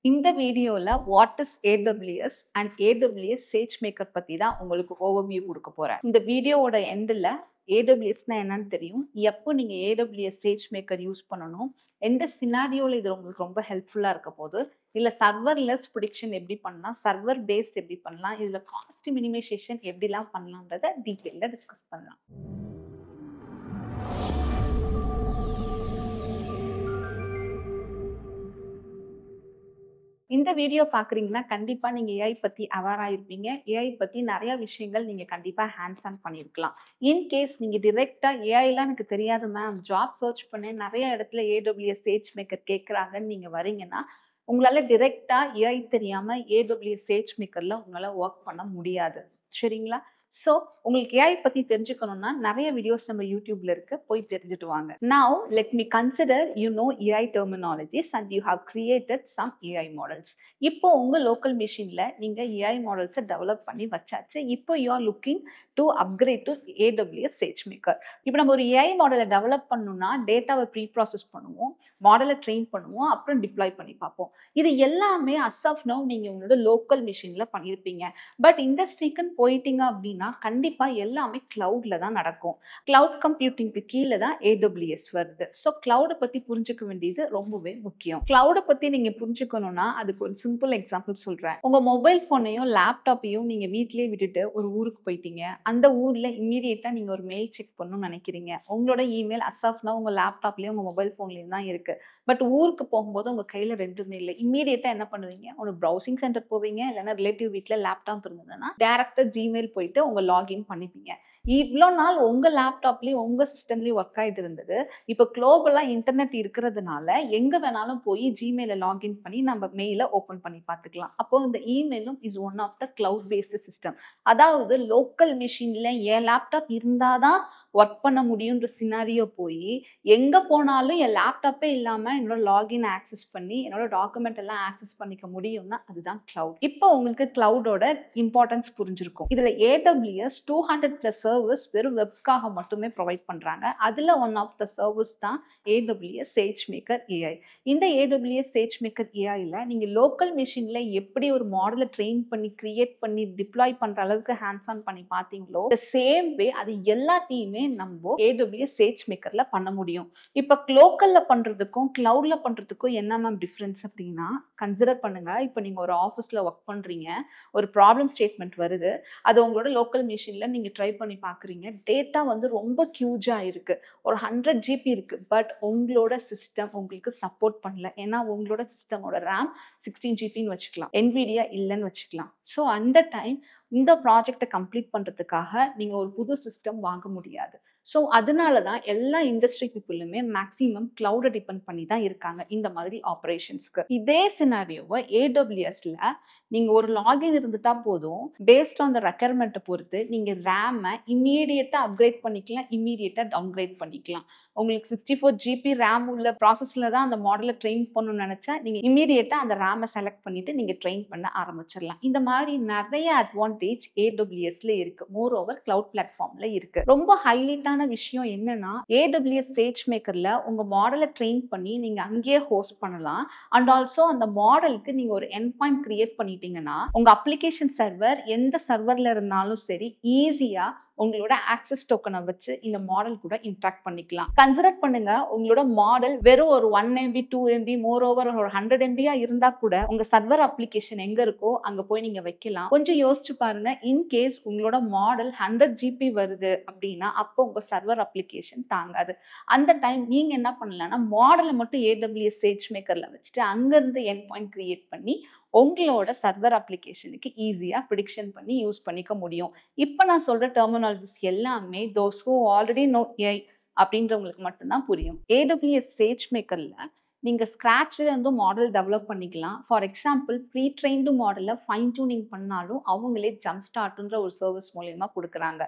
இந்த வீடியோல what is AWS and AWS SageMaker பத்தி தான் உங்களுக்கு ஓவர்வியூ கொடுக்க போறேன். இந்த வீடியோவோட எண்டில் AWSனா என்னன்னு தெரியும், எப்போ நீங்க AWS SageMaker யூஸ் பண்ணணும், எந்த சினாரியோல இது உங்களுக்கு ரொம்ப ஹெல்ப்ஃபுல்லா இருக்க போகுது, இல்ல சர்வர்லெஸ் ப்ரிடிக்ஷன் எப்படி பண்ணலாம், சர்வர் பேஸ்ட் எப்படி பண்ணலாம், இதுல காஸ்ட் மினிமைசேஷன் எப்படிலாம் பண்ணலாம்ன்றத டீட்டெயில டிஸ்கஸ் பண்ணலாம். இந்த வீடியோ பார்க்குறீங்கன்னா கண்டிப்பா நீங்க AI பத்தி அவேர் ஆயிருப்பீங்க. AI பத்தி நிறைய விஷயங்கள் நீங்க கண்டிப்பா ஹேண்ட்ஸ் ஆன் பண்ணியிருக்கலாம். இன்கேஸ் நீங்க டிரெக்டா ஏஐலாம் எனக்கு தெரியாது மேம், ஜாப் சர்ச் பண்ணேன், நிறைய இடத்துல AWS SageMaker கேட்குறாங்கன்னு நீங்க வரீங்கன்னா, உங்களால டிரெக்டா AI தெரியாம AWS SageMakerல உங்களால ஒர்க் பண்ண முடியாது. சரிங்களா? ஸோ உங்களுக்கு AI பத்தி தெரிஞ்சுக்கணும்னா நிறைய வீடியோஸ் நம்ம யூடியூப்ல இருக்கு, போய் தெரிஞ்சுட்டு வாங்க. Now let me consider you know AI terminologies and you have created some AI models. இப்போ உங்க லோக்கல் மிஷின்ல நீங்க AI மாடல்ஸை டெவலப் பண்ணி வச்சாச்சு. இப்போ you are looking to upgrade to AWS SageMaker. இப்போ நம்ம ஒரு AI மாடலை டெவலப் பண்ணணும்னா டேட்டாவை ப்ரீ ப்ராசஸ் பண்ணுவோம், மாடலை ட்ரெயின் பண்ணுவோம், அப்புறம் டிப்ளாய் பண்ணி பார்ப்போம். இது எல்லாமே as of now நீங்க உங்களோட லோக்கல் மிஷின்ல பண்ணியிருப்பீங்க. பட் இண்டஸ்ட்ரிக்குன்னு போயிட்டீங்க அப்படின்னா கண்டிப்பா எல்லாமே கிளவுட்ல தான் நடக்கும். கிளவுட் கம்ப்யூட்டிங்க்கு கீழே தான் AWS வருது. ஸோ கிளவுடை பத்தி புரிஞ்சுக்க வேண்டியது ரொம்பவே முக்கியம். கிளவுடை பத்தி நீங்க புரிஞ்சுக்கணும்னா அதுக்கு ஒரு சிம்பிள் எக்ஸாம்பிள் சொல்றேன். உங்க மொபைல் போனையும் லேப்டாப்பையும் நீங்க வீட்லயே விட்டுட்டு ஒரு ஊருக்கு போயிட்டீங்க. அந்த ஊர்ல இம்மீடியட்டா நீங்க ஒரு மெயில் செக் பண்ணணும்னு நினைக்கிறீங்க. உங்களோட இமெயில் as of now உங்க லேப்டாப்லயும் உங்க மொபைல் போன்லயும் தான் இருக்கு. பட் ஊருக்கு போகும்போது உங்க கையில ரெண்டுமே இல்லை. இம்மீடியட்டா என்ன பண்ணுவீங்க, ஒரு ப்ரௌசிங் சென்டர் போவீங்க, இல்லைன்னா ரிலேட்டிவ் வீட்டில் லேப்டாப் இருந்ததுன்னா டேரக்டா ஜிமெயில் போயிட்டு உங்க லாகின் பண்ணிப்பீங்க. இவ்வளோ நாள் உங்க லேப்டாப்லயும் உங்க சிஸ்டம்லயும் ஒர்க் ஆகிட்டு இருந்தது. இப்போ குளோபலா இன்டர்நெட் இருக்கிறதுனால எங்க வேணாலும் போய் ஜிமெயில லாகின் பண்ணி நம்ம மெயிலை ஓப்பன் பண்ணி பார்த்துக்கலாம். அப்போ இந்த இமெயிலும் is one of the cloud based system. அதாவது லோக்கல் மிஷின்ல என் லேப்டாப் இருந்தாதான் ஒர்க் பண்ண முடியுன்ற சினாரியோ போய் எங்க போனாலும் என் லேப்டாப்பே இல்லாம என்னோட லாகின் ஆக்சஸ் பண்ணி என்னோட டாக்குமெண்ட் எல்லாம் ஆக்சஸ் பண்ணிக்க முடியும்னா அதுதான் கிளவுட். இப்போ உங்களுக்கு கிளவுடோட இம்பார்ட்டன்ஸ் புரிஞ்சிருக்கும். இதுல AWS 200+ சர்வர்ஸ் வெறும் வெப்காக மட்டுமே ப்ரொவைட் பண்றாங்க. அதுல ஒன் ஆஃப் த சர்வீஸ் தான் AWS SageMaker AI. இந்த AWS SageMaker AIல நீங்க லோக்கல் மிஷின்ல எப்படி ஒரு மாடலை ட்ரெயின் பண்ணி கிரியேட் பண்ணி டிப்ளாய் பண்ற அளவுக்கு ஹேண்ட்ஸ் ஆன் பண்ணி பார்த்தீங்களோ, the same way அது எல்லாத்தையுமே நம்ம AWS SageMakerல பண்ண முடியும். இப்ப லோக்கல்ல பண்றதுக்கும் கிளவுட்ல பண்றதுக்கும் என்ன மேம் டிஃபரன்ஸ் அப்படின்னா, கன்சிடர் பண்ணுங்க. இப்போ நீங்க ஒரு ஆஃபீஸ்ல ஒர்க் பண்றீங்க, ஒரு ப்ராப்ளம் ஸ்டேட்மெண்ட் வருது, அது உங்களோட லோக்கல் மிஷின்ல நீங்க ட்ரை பண்ணி பாக்குறீங்க. டேட்டா வந்து ரொம்ப ஹியூஜா இருக்கு, ஒரு 100 GB இருக்கு. பட் உங்களோட சிஸ்டம் உங்களுக்கு சப்போர்ட் பண்ணல. ஏன்னா உங்களோட சிஸ்டமோட RAM 16 GBன்னு வச்சுக்கலாம், NVIDIA இல்லைன்னு வச்சுக்கலாம். ஸோ அந்த டைம் இந்த ப்ராஜெக்டை கம்ப்ளீட் பண்றதுக்காக நீங்க ஒரு புது சிஸ்டம் வாங்க முடியாது. ஸோ அதனால தான் எல்லா இண்டஸ்ட்ரி பீப்புளுமே மேக்ஸிமம் கிளவுடை டிபெண்ட் பண்ணி தான் இருக்காங்க இந்த மாதிரி ஆப்ரேஷன்ஸ்க்கு. இதே சினாரியோவை AWSல நீங்க ஒரு லாகின் இருந்துட்டா போதும், பேஸ்ட் ஆன் த ரெக்யர்மெண்ட்டை பொறுத்து நீங்க ரேமை இம்மீடியட்டா அப்கிரேட் பண்ணிக்கலாம், இம்மீடியட்டா டவுன்கிரேட் பண்ணிக்கலாம். உங்களுக்கு 64 GB ரேம் உள்ள ப்ராசஸ்ல தான் அந்த மாடலை ட்ரெயின் பண்ணணும்னு நினைச்சா நீங்க இம்மீடியட்டா அந்த ரேமை செலக்ட் பண்ணிட்டு நீங்க ட்ரெயின் பண்ண ஆரம்பிச்சிடலாம். இந்த மாதிரி நிறைய அட்வான்டேஜ் AWSல இருக்கு. மோர் ஓவர் கிளவுட் பிளாட்ஃபார்ம்ல இருக்கு. ரொம்ப ஹைலைட்டான விஷயம் என்னன்னா, AWS SageMakerல உங்க மாடலை ட்ரெயின் பண்ணி நீங்க அங்கேயே ஹோஸ்ட் பண்ணலாம். அண்ட் ஆல்சோ அந்த மாடலுக்கு நீங்க ஒரு எண்ட் பாயிண்ட் கிரியேட் பண்ணிட்டீங்கன்னா உங்க அப்ளிகேஷன் சர்வர் எந்த சர்வர்ல இருந்தாலும் சரி ஈஸியா உங்களோட ஆக்சஸ் டோக்கனை வச்சு இந்த மாடல் கூட இன்டராக்ட் பண்ணிக்கலாம். கன்சிடர் பண்ணுங்க, உங்களோட மாடல் வெறும் ஒரு 1 MB 2 MB மோர் ஓவர் ஒரு 100 MB இருந்தா கூட உங்க சர்வர் அப்ளிகேஷன் எங்க இருக்கோ அங்க போய் நீங்க வைக்கலாம். கொஞ்சம் யோசிச்சு பாருங்க, இன்கேஸ் உங்களோட மாடல் 100 GB வருது அப்படின்னா அப்போ உங்க சர்வர் அப்ளிகேஷன் தாங்காது. அந்த டைம் நீங்க என்ன பண்ணலாம்னா மாடலை மட்டும் AWS SageMakerல வச்சுட்டு அங்கிருந்து எண்ட் பாயிண்ட் கிரியேட் பண்ணி உங்களோட சர்வர் அப்ளிகேஷனுக்கு ஈஸியா ப்ரிடிக்ஷன் பண்ணி யூஸ் பண்ணிக்க முடியும். இப்போ நான் சொல்ற டெர்மினாலஜிஸ் எல்லாமே those who already know AI அப்படின்றவங்களுக்கு மட்டும்தான் புரியும். AWS SageMakerல நீங்க ஸ்கிராட்ச்ல இருந்து மாடல் டெவலப் பண்ணிக்கலாம். ஃபார் எக்ஸாம்பிள் ப்ரீ ட்ரெயின்டு மாடலை ஃபைன் டியூனிங் பண்ணாலும் அவங்களே ஜம்ப் ஸ்டார்ட்ன்ற ஒரு சர்வீஸ் மூலியமா கொடுக்குறாங்க.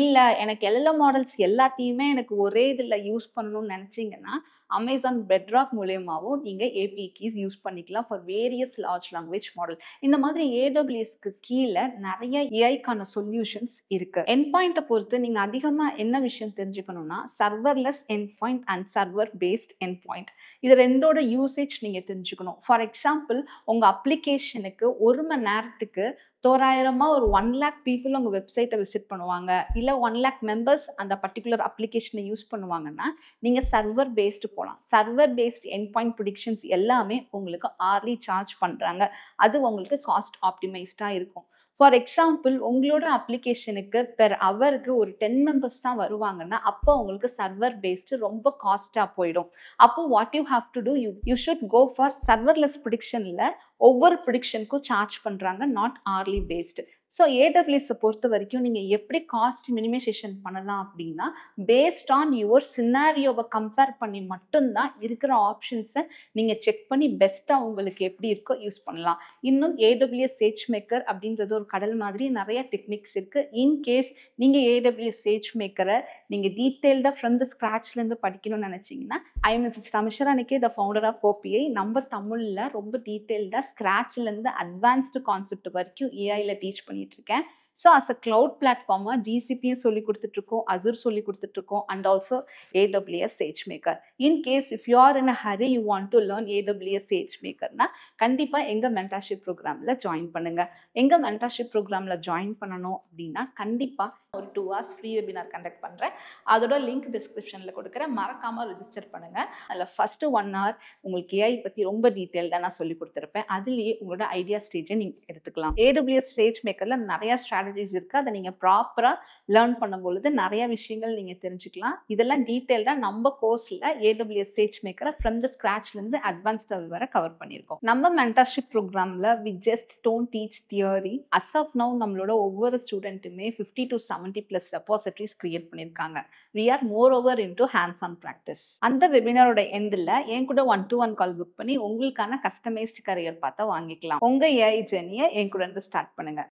இல்ல எனக்கு LLM மாடல்ஸ் எல்லாத்தையுமே எனக்கு ஒரே இதில் யூஸ் பண்ணணும்னு நினைச்சீங்கன்னா அமேசான் பெட்ராக் மூலியமாகவும் நீங்கள் ஏபிஐ கீஸ் யூஸ் பண்ணிக்கலாம் for various large language model. இந்த மாதிரி ஏடபிள்யூஎஸ்க்கு கீழே நிறைய ஏஐக்கான சொல்யூஷன்ஸ் இருக்கு. என் பாயிண்ட்டை பொறுத்து நீங்கள் அதிகமாக என்ன விஷயம் தெரிஞ்சுக்கணும்னா serverless end point and server based end point, இது ரெண்டோட யூசேஜ் நீங்கள் தெரிஞ்சுக்கணும். ஃபார் எக்ஸாம்பிள், உங்கள் அப்ளிகேஷனுக்கு 1 மணி நேரத்துக்கு தோராயிரமாக ஒரு 1 lakh பீப்புள் உங்கள் வெப்சைட்டை விசிட் பண்ணுவாங்க, இல்லை 1 lakh மெம்பர்ஸ் அந்த பர்டிகுலர் அப்ளிகேஷனை யூஸ் பண்ணுவாங்கன்னா நீங்கள் சர்வர் பேஸ்டு போகலாம். Server based end point predictions எல்லாமே உங்களுக்கு ஆர்லி சார்ஜ் பண்ணுறாங்க. அது உங்களுக்கு காஸ்ட் ஆப்டிமைஸ்டாக இருக்கும். ஃபார் எக்ஸாம்பிள், உங்களோட அப்ளிகேஷனுக்கு பெர் ஹவருக்கு ஒரு 10 மெம்பர்ஸ் தான் வருவாங்கன்னா அப்போ உங்களுக்கு சர்வர் பேஸ்டு ரொம்ப காஸ்ட்டாக போயிடும். அப்போ what you have to do, you should go for serverless ப்ரிடிக்ஷனில் ஒவ்வொரு ப்ரிடிக்ஷனுக்கும் சார்ஜ் பண்ணுறாங்க, நாட் ஆர்லி பேஸ்டு. ஸோ ஏடபிள்யூஎஸை பொறுத்த வரைக்கும் நீங்கள் எப்படி காஸ்ட் மினிமைசேஷன் பண்ணலாம் அப்படின்னா பேஸ்ட் ஆன் யுவர் சினாரியோவை கம்பேர் பண்ணி மட்டும்தான் இருக்கிற ஆப்ஷன்ஸை நீங்கள் செக் பண்ணி பெஸ்ட்டாக உங்களுக்கு எப்படி இருக்கோ யூஸ் பண்ணலாம். இன்னும் ஏடபிள்யூஎஸ் SageMaker அப்படின்றது ஒரு கடல் மாதிரி நிறைய டெக்னிக்ஸ் இருக்குது. இன்கேஸ் நீங்கள் ஏடபிள்யூஎஸ் SageMaker நீங்கள் டீட்டெயில்டாக ஃப்ரம் த ஸ்க்ராட்ச்லேருந்து படிக்கணும்னு நினச்சிங்கன்னா, ஐ எம் மிஸ்ஸஸ் ரமேஷரானிக்கே த ஃபவுண்டர் ஆஃப் OPI. நம்ம தமிழில் ரொம்ப டீட்டெயில்டாக ஸ்க்ராட்ச்லேருந்து அட்வான்ஸ்டு கான்செப்ட் வரைக்கும் ஏஐயில் டீச் பண்ணிட்டு இருக்கேன். ஸோ அஸ் அ கிளவுட் பிளாட்ஃபார்மாக ஜிசிபியும் சொல்லி கொடுத்துட்ருக்கோம், அசூர் சொல்லி கொடுத்துட்ருக்கோம், and also AWS SageMaker. In case if you are in a Hari you want to learn AWS SageMakerனா கண்டிப்பாக எங்கள் மென்டர்ஷிப் ப்ரோக்ராமில் ஜாயின் பண்ணுங்கள். எங்கள் மென்டர்ஷிப் ப்ரோக்ராமில் ஜாயின் பண்ணணும் அப்படின்னா கண்டிப்பாக ஒரு 2 hours ஃப்ரீ வெபினார் கண்டக்ட் பண்ணுறேன். அதோட லிங்க் டிஸ்கிரிப்ஷனில் கொடுக்குறேன், மறக்காமல் ரிஜிஸ்டர் பண்ணுங்கள். அதில் ஃபஸ்ட்டு 1 hour உங்களுக்கு ஏஐ பற்றி ரொம்ப டீட்டெயில்டாக நான் சொல்லி கொடுத்துருப்பேன். அதுலேயே உங்களோட ஐடியா ஸ்டேஜை நீங்கள் எடுத்துக்கலாம். AWS SageMakerல நிறையா ஸ்ட்ராட்டஜிஸ் இருக்குது. அதை நீங்கள் ப்ராப்பராக லேர்ன் பண்ணும்பொழுது நிறைய விஷயங்கள் நீங்கள் தெரிஞ்சுக்கலாம். இதெல்லாம் டீட்டெயில்டாக நம்ம கோர்ஸில் AWS SageMaker ஃப்ரம் த ஸ்க்ராட்ச்லேருந்து அட்வான்ஸ் லெவல் வரை கவர் பண்ணியிருக்கோம். நம்ம மென்டர்ஷிப் ப்ரோக்ராமில் we just don't teach theory. As of now நம்மளோட ஒவ்வொரு ஸ்டூடெண்ட்டுமே 50 to 70+ ரெபாசிட்டரிஸ் கிரியேட் பண்ணியிருக்காங்க. We are more over into hands on practice. அந்த வெபினாரோட எண்டில் என் கூட 1-to-1 கால் புக் பண்ணி உங்களுக்கான கஸ்டமைஸ்டு கரியர் பார்த்தா வாங்கிக்கலாம். உங்கள் ஏஐ ஜர்னியை என் கூட இருந்து ஸ்டார்ட் பண்ணுங்கள்.